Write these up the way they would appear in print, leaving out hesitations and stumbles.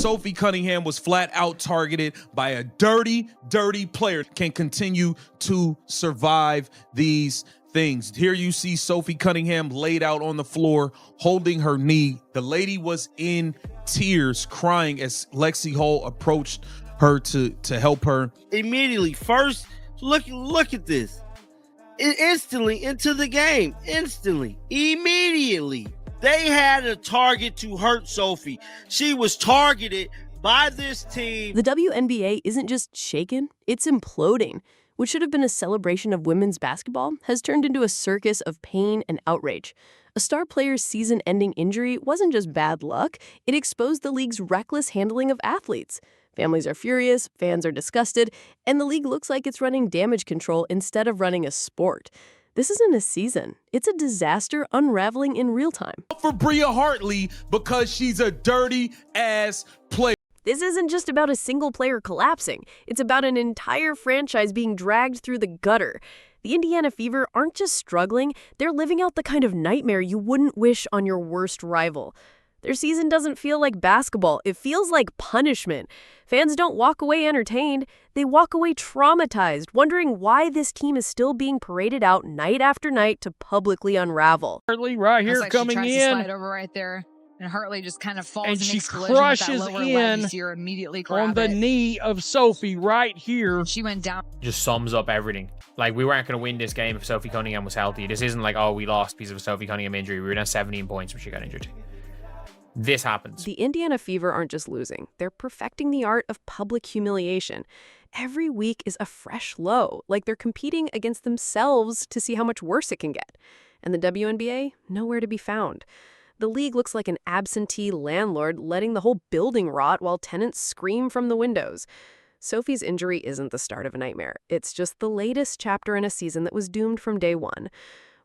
Sophie Cunningham was flat out targeted by a dirty player. Can continue to survive these things. Here you see Sophie Cunningham laid out on the floor, holding her knee. The lady was in tears, crying as Lexi Hall approached her to help her. Immediately, first, look at this. Instantly into the game. Instantly. Immediately. They had a target to hurt Sophie. She was targeted by this team. The WNBA isn't just shaken, it's imploding. What should have been a celebration of women's basketball has turned into a circus of pain and outrage. A star player's season-ending injury wasn't just bad luck, it exposed the league's reckless handling of athletes. Families are furious, fans are disgusted, and the league looks like it's running damage control instead of running a sport. This isn't a season. It's a disaster unraveling in real time. For Bria Hartley because she's a dirty-ass player. This isn't just about a single player collapsing. It's about an entire franchise being dragged through the gutter. The Indiana Fever aren't just struggling, they're living out the kind of nightmare you wouldn't wish on your worst rival. Their season doesn't feel like basketball. It feels like punishment. Fans don't walk away entertained. They walk away traumatized, wondering why this team is still being paraded out night after night to publicly unravel. Hartley right here like coming she tries in. To slide over right there. And Hartley just kind of falls And in she collision crushes with that lower in leg. You see her immediately grab on the it. knee of Sophie right here. She went down. Just sums up everything. Like, we weren't going to win this game if Sophie Cunningham was healthy. This isn't like, oh, we lost because of a Sophie Cunningham injury. We were down 17 points when she got injured. This happens. The Indiana Fever aren't just losing. They're perfecting the art of public humiliation. Every week is a fresh low, like they're competing against themselves to see how much worse it can get. And the WNBA, nowhere to be found. The league looks like an absentee landlord letting the whole building rot while tenants scream from the windows. Sophie's injury isn't the start of a nightmare. It's just the latest chapter in a season that was doomed from day one.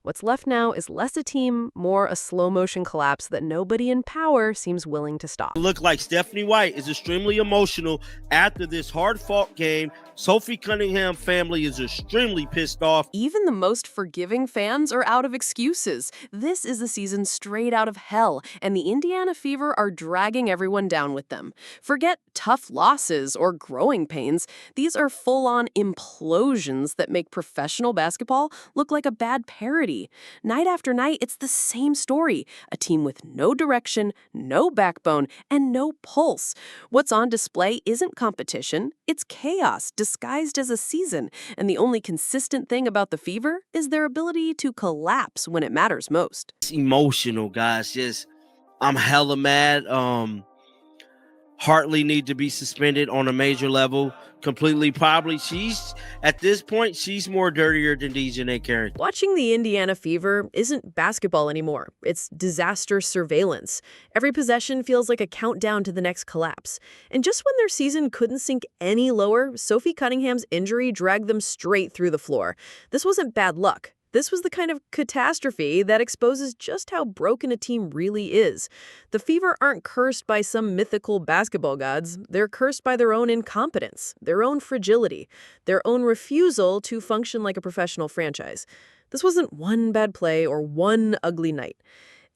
What's left now is less a team, more a slow-motion collapse that nobody in power seems willing to stop. Look like Stephanie White is extremely emotional after this hard-fought game. Sophie Cunningham family is extremely pissed off. Even the most forgiving fans are out of excuses. This is a season straight out of hell, and the Indiana Fever are dragging everyone down with them. Forget tough losses or growing pains. These are full-on implosions that make professional basketball look like a bad parody. Night after night, it's the same story. A team with no direction, no backbone, and no pulse. What's on display isn't competition, it's chaos disguised as a season, and the only consistent thing about the Fever is their ability to collapse when it matters most. It's emotional, guys. Just, I'm hella mad. Hartley need to be suspended on a major level completely. Probably at this point, she's more dirtier than Dejanay Carrington. Watching the Indiana Fever isn't basketball anymore. It's disaster surveillance. Every possession feels like a countdown to the next collapse. And just when their season couldn't sink any lower, Sophie Cunningham's injury dragged them straight through the floor. This wasn't bad luck. This was the kind of catastrophe that exposes just how broken a team really is. The Fever aren't cursed by some mythical basketball gods. They're cursed by their own incompetence, their own fragility, their own refusal to function like a professional franchise. This wasn't one bad play or one ugly night.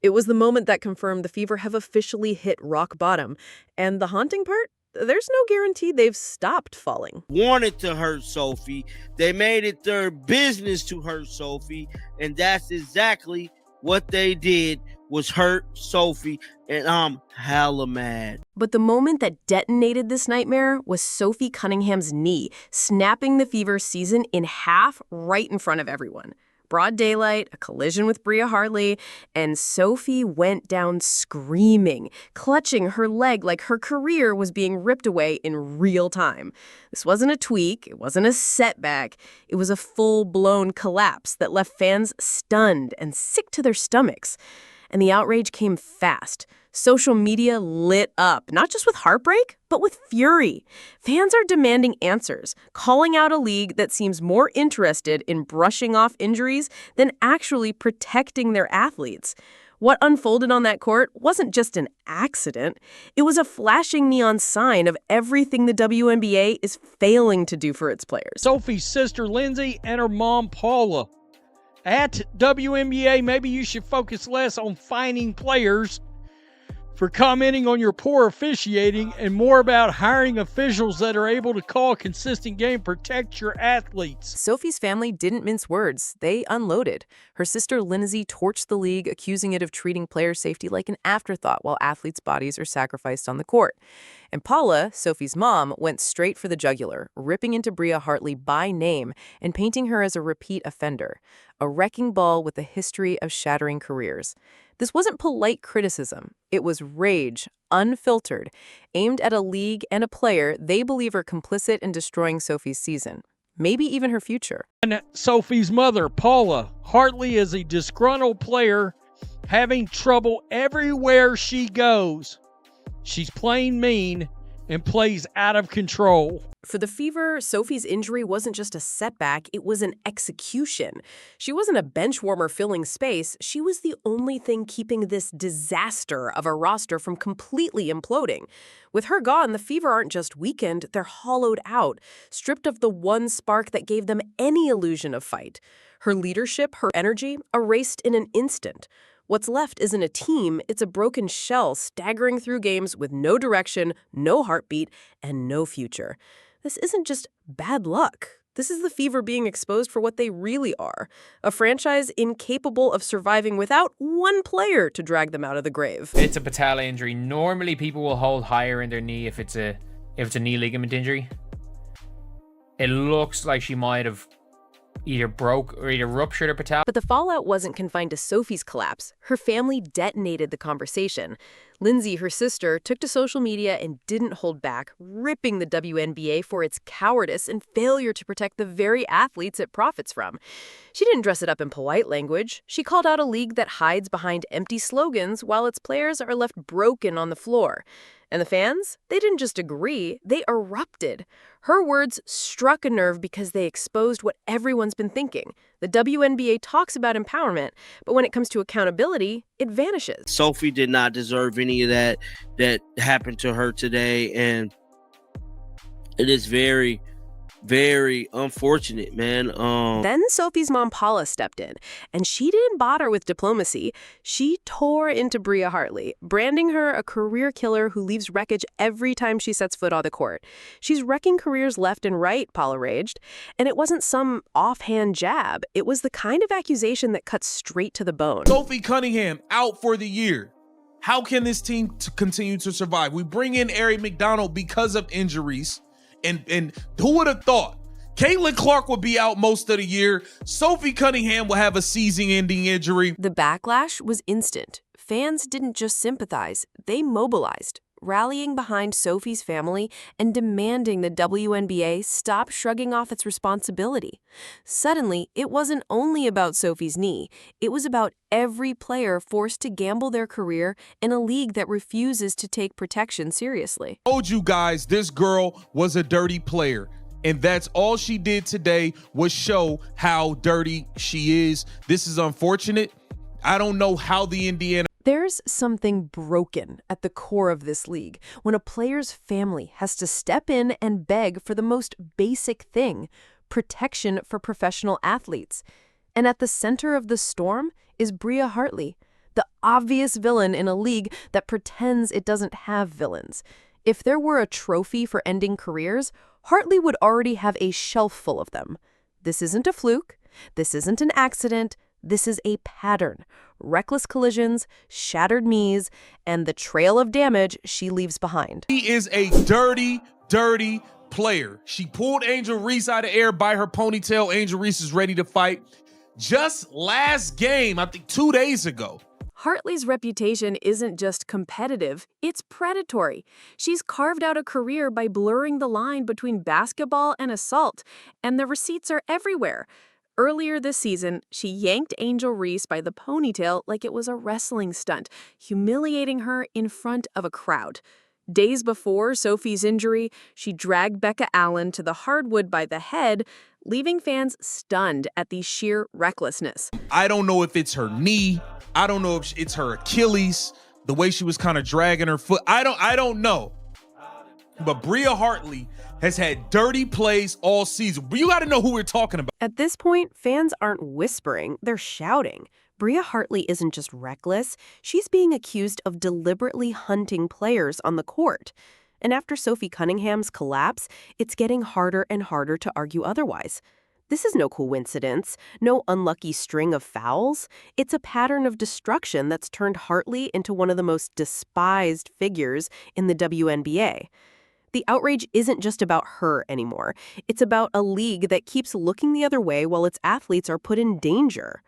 It was the moment that confirmed the Fever have officially hit rock bottom. And the haunting part? There's no guarantee they've stopped falling. Wanted to hurt Sophie. They made it their business to hurt Sophie. And that's exactly what they did, was hurt Sophie. And I'm hella mad. But the moment that detonated this nightmare was Sophie Cunningham's knee, snapping the Fever's season in half right in front of everyone. Broad daylight, a collision with Bria Hartley, and Sophie went down screaming, clutching her leg like her career was being ripped away in real time. This wasn't a tweak, it wasn't a setback, it was a full-blown collapse that left fans stunned and sick to their stomachs. And the outrage came fast. Social media lit up, not just with heartbreak, but with fury. Fans are demanding answers, calling out a league that seems more interested in brushing off injuries than actually protecting their athletes. What unfolded on that court wasn't just an accident. It was a flashing neon sign of everything the WNBA is failing to do for its players. Sophie's sister Lindsay and her mom Paula. At WNBA, maybe you should focus less on finding players for commenting on your poor officiating and more about hiring officials that are able to call a consistent game, protect your athletes. Sophie's family didn't mince words. They unloaded. Her sister Lindsay torched the league, accusing it of treating player safety like an afterthought while athletes' bodies are sacrificed on the court. And Paula, Sophie's mom, went straight for the jugular, ripping into Bria Hartley by name and painting her as a repeat offender, a wrecking ball with a history of shattering careers. This wasn't polite criticism. It was rage, unfiltered, aimed at a league and a player they believe are complicit in destroying Sophie's season, maybe even her future. And Sophie's mother, Paula, Hartley is a disgruntled player having trouble everywhere she goes. She's plain mean and plays out of control. For the Fever, Sophie's injury wasn't just a setback, it was an execution. She wasn't a bench warmer filling space, she was the only thing keeping this disaster of a roster from completely imploding. With her gone, the Fever aren't just weakened, they're hollowed out, stripped of the one spark that gave them any illusion of fight. Her leadership, her energy, erased in an instant. What's left isn't a team, it's a broken shell staggering through games with no direction, no heartbeat, and no future. This isn't just bad luck. This is the Fever being exposed for what they really are, a franchise incapable of surviving without one player to drag them out of the grave. It's a patella injury. Normally, people will hold higher in their knee if it's a knee ligament injury. It looks like she might have either broke or either ruptured her patella. But the fallout wasn't confined to Sophie's collapse. Her family detonated the conversation. Lindsay, her sister, took to social media and didn't hold back, ripping the WNBA for its cowardice and failure to protect the very athletes it profits from. She didn't dress it up in polite language. She called out a league that hides behind empty slogans while its players are left broken on the floor. And the fans? They didn't just agree, they erupted. Her words struck a nerve because they exposed what everyone's been thinking. The WNBA talks about empowerment, but when it comes to accountability, it vanishes. Sophie did not deserve any of that happened to her today, and it is very, very unfortunate, man. Then Sophie's mom, Paula, stepped in, and she didn't bother with diplomacy. She tore into Bria Hartley, branding her a career killer who leaves wreckage every time she sets foot on the court. She's wrecking careers left and right, Paula raged. And it wasn't some offhand jab. It was the kind of accusation that cuts straight to the bone. Sophie Cunningham out for the year. How can this team continue to survive? We bring in Ari McDonald because of injuries. And who would have thought? Caitlin Clark would be out most of the year. Sophie Cunningham will have a season-ending injury. The backlash was instant. Fans didn't just sympathize, they mobilized, rallying behind Sophie's family and demanding the WNBA stop shrugging off its responsibility. Suddenly, it wasn't only about Sophie's knee, it was about every player forced to gamble their career in a league that refuses to take protection seriously. I told you guys this girl was a dirty player. And that's all she did today was show how dirty she is. This is unfortunate. I don't know how the Indiana... There's something broken at the core of this league when a player's family has to step in and beg for the most basic thing, protection for professional athletes. And at the center of the storm is Bria Hartley, the obvious villain in a league that pretends it doesn't have villains. If there were a trophy for ending careers, Hartley would already have a shelf full of them. This isn't a fluke. This isn't an accident. This is a pattern. Reckless collisions, shattered knees, and the trail of damage she leaves behind. She is a dirty, dirty player. She pulled Angel Reese out of air by her ponytail. Angel Reese is ready to fight. Just last game, I think 2 days ago. Hartley's reputation isn't just competitive, it's predatory. She's carved out a career by blurring the line between basketball and assault, and the receipts are everywhere. Earlier this season, she yanked Angel Reese by the ponytail like it was a wrestling stunt, humiliating her in front of a crowd. Days before Sophie's injury, she dragged Becca Allen to the hardwood by the head, leaving fans stunned at the sheer recklessness. I don't know if it's her knee. I don't know if it's her Achilles, the way she was kind of dragging her foot. I don't know. But Bria Hartley has had dirty plays all season. You got to know who we're talking about. At this point, fans aren't whispering, they're shouting. Bria Hartley isn't just reckless, she's being accused of deliberately hunting players on the court. And after Sophie Cunningham's collapse, it's getting harder and harder to argue otherwise. This is no coincidence, no unlucky string of fouls. It's a pattern of destruction that's turned Hartley into one of the most despised figures in the WNBA. The outrage isn't just about her anymore. It's about a league that keeps looking the other way while its athletes are put in danger.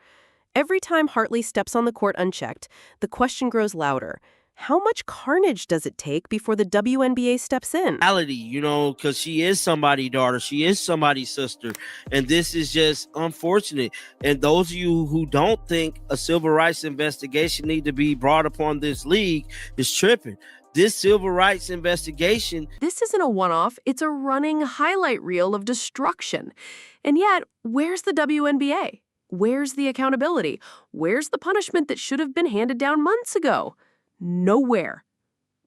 Every time Hartley steps on the court unchecked, the question grows louder. How much carnage does it take before the WNBA steps in? Because she is somebody's daughter. She is somebody's sister. And this is just unfortunate. And those of you who don't think a civil rights investigation need to be brought upon this league is tripping. This civil rights investigation. This isn't a one-off. It's a running highlight reel of destruction. And yet, where's the WNBA? Where's the accountability? Where's the punishment that should have been handed down months ago? Nowhere.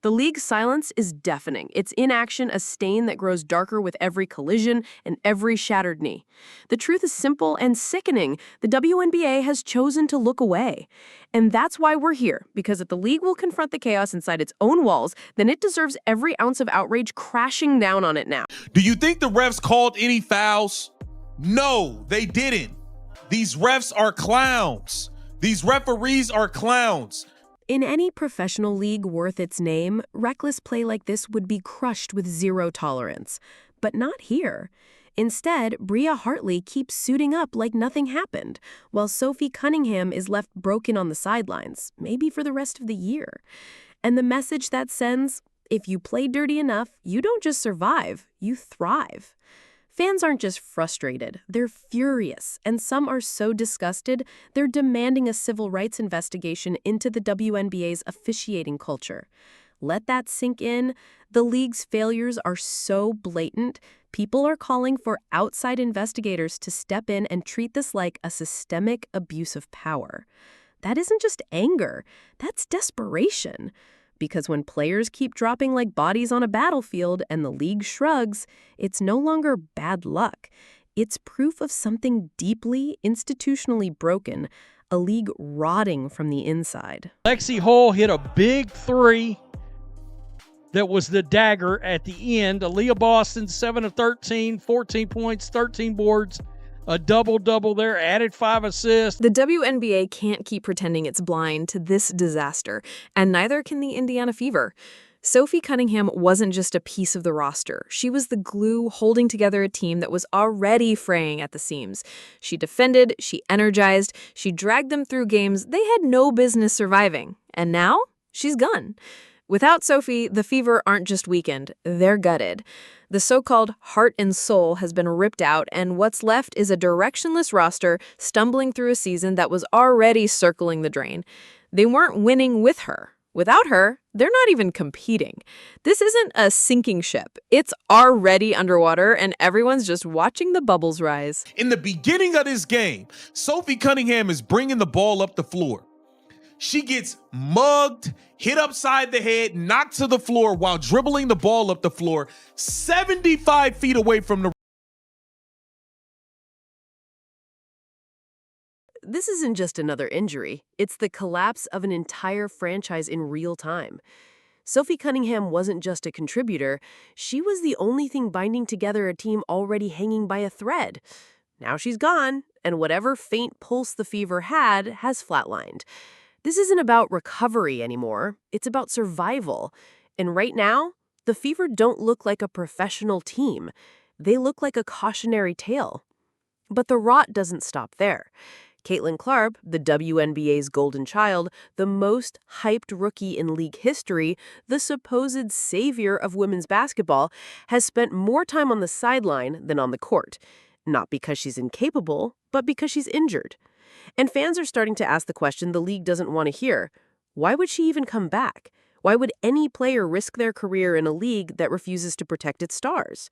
The league's silence is deafening. Its inaction a stain that grows darker with every collision and every shattered knee. The truth is simple and sickening. The WNBA has chosen to look away. And that's why we're here, because if the league will confront the chaos inside its own walls, then it deserves every ounce of outrage crashing down on it now. Do you think the refs called any fouls? No, they didn't. These refs are clowns. These referees are clowns. In any professional league worth its name, reckless play like this would be crushed with zero tolerance. But not here. Instead, Bria Hartley keeps suiting up like nothing happened, while Sophie Cunningham is left broken on the sidelines, maybe for the rest of the year. And the message that sends, if you play dirty enough, you don't just survive, you thrive. Fans aren't just frustrated, they're furious, and some are so disgusted, they're demanding a civil rights investigation into the WNBA's officiating culture. Let that sink in. The league's failures are so blatant, people are calling for outside investigators to step in and treat this like a systemic abuse of power. That isn't just anger, that's desperation. Because when players keep dropping like bodies on a battlefield and the league shrugs, it's no longer bad luck. It's proof of something deeply institutionally broken, a league rotting from the inside. Lexi Hull hit a big three that was the dagger at the end. Aaliyah Boston, 7 of 13, 14 points, 13 boards. A double-double there, added 5 assists. The WNBA can't keep pretending it's blind to this disaster, and neither can the Indiana Fever. Sophie Cunningham wasn't just a piece of the roster. She was the glue holding together a team that was already fraying at the seams. She defended, she energized, she dragged them through games they had no business surviving. And now, she's gone. Without Sophie, the Fever aren't just weakened, they're gutted. The so-called heart and soul has been ripped out, and what's left is a directionless roster stumbling through a season that was already circling the drain. They weren't winning with her. Without her, they're not even competing. This isn't a sinking ship. It's already underwater, and everyone's just watching the bubbles rise. In the beginning of this game, Sophie Cunningham is bringing the ball up the floor. She gets mugged, hit upside the head, knocked to the floor while dribbling the ball up the floor, 75 feet away from the. This isn't just another injury. It's the collapse of an entire franchise in real time. Sophie Cunningham wasn't just a contributor. She was the only thing binding together a team already hanging by a thread. Now she's gone, and whatever faint pulse the Fever had has flatlined. This isn't about recovery anymore. It's about survival. And right now, the Fever don't look like a professional team. They look like a cautionary tale. But the rot doesn't stop there. Caitlin Clark, the WNBA's golden child, the most hyped rookie in league history, the supposed savior of women's basketball, has spent more time on the sideline than on the court. Not because she's incapable, but because she's injured. And fans are starting to ask the question the league doesn't want to hear. Why would she even come back? Why would any player risk their career in a league that refuses to protect its stars?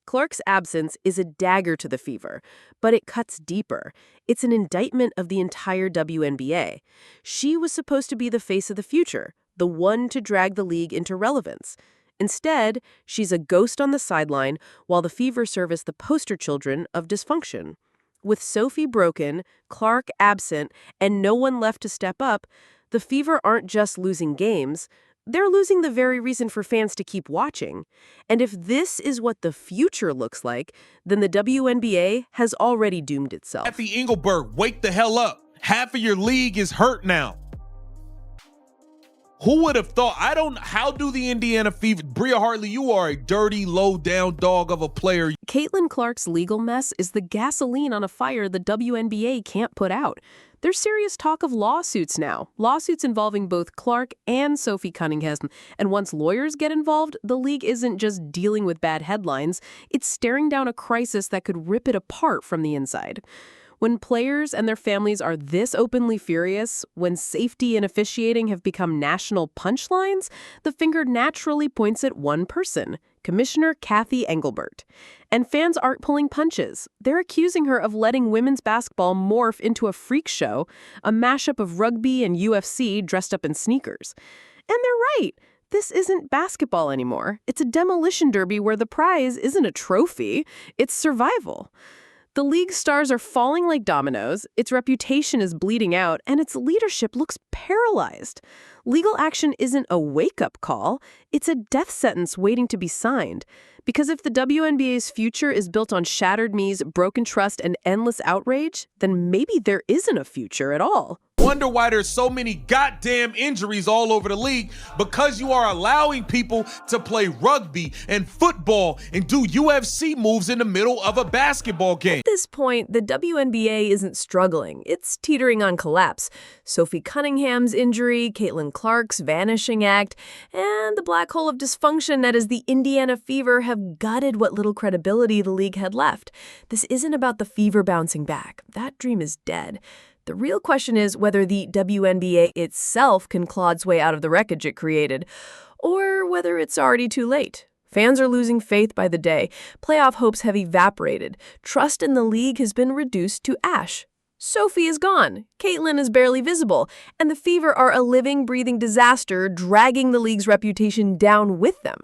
Clark's absence is a dagger to the Fever, but it cuts deeper. It's an indictment of the entire WNBA. She was supposed to be the face of the future, the one to drag the league into relevance. Instead, she's a ghost on the sideline while the Fever serve as the poster children of dysfunction. with Sophie broken, Clark absent, and no one left to step up, the Fever aren't just losing games, they're losing the very reason for fans to keep watching. And if this is what the future looks like, then the WNBA has already doomed itself. Kathy Engelberg, wake the hell up. Half of your league is hurt now. Who would have thought? How do the Indiana Fever, Bria Hartley, you are a dirty, low-down dog of a player. Caitlin Clark's legal mess is the gasoline on a fire the WNBA can't put out. There's serious talk of lawsuits now, lawsuits involving both Clark and Sophie Cunningham. And once lawyers get involved, the league isn't just dealing with bad headlines, it's staring down a crisis that could rip it apart from the inside. When players and their families are this openly furious, when safety and officiating have become national punchlines, the finger naturally points at one person, Commissioner Kathy Engelbert. And fans aren't pulling punches. They're accusing her of letting women's basketball morph into a freak show, a mashup of rugby and UFC dressed up in sneakers. And they're right. This isn't basketball anymore. It's a demolition derby where the prize isn't a trophy, it's survival. The league's stars are falling like dominoes, its reputation is bleeding out, and its leadership looks paralyzed. Legal action isn't a wake-up call, it's a death sentence waiting to be signed. Because if the WNBA's future is built on shattered knees, broken trust, and endless outrage, then maybe there isn't a future at all. Wonder why there's so many goddamn injuries all over the league, because you are allowing people to play rugby and football and do UFC moves in the middle of a basketball game. At this point, the WNBA isn't struggling. It's teetering on collapse. Sophie Cunningham's injury, Caitlin Clark's vanishing act, and the black hole of dysfunction that is the Indiana Fever have gutted what little credibility the league had left. This isn't about the Fever bouncing back. That dream is dead. The real question is whether the WNBA itself can claw its way out of the wreckage it created, or whether it's already too late. Fans are losing faith by the day. Playoff hopes have evaporated. Trust in the league has been reduced to ash. Sophie is gone. Caitlin is barely visible. And the Fever are a living, breathing disaster, dragging the league's reputation down with them.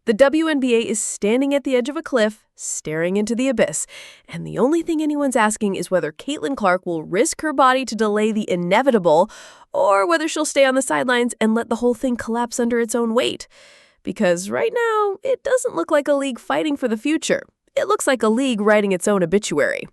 The WNBA is standing at the edge of a cliff, staring into the abyss, and the only thing anyone's asking is whether Caitlin Clark will risk her body to delay the inevitable, or whether she'll stay on the sidelines and let the whole thing collapse under its own weight. Because right now, it doesn't look like a league fighting for the future. It looks like a league writing its own obituary.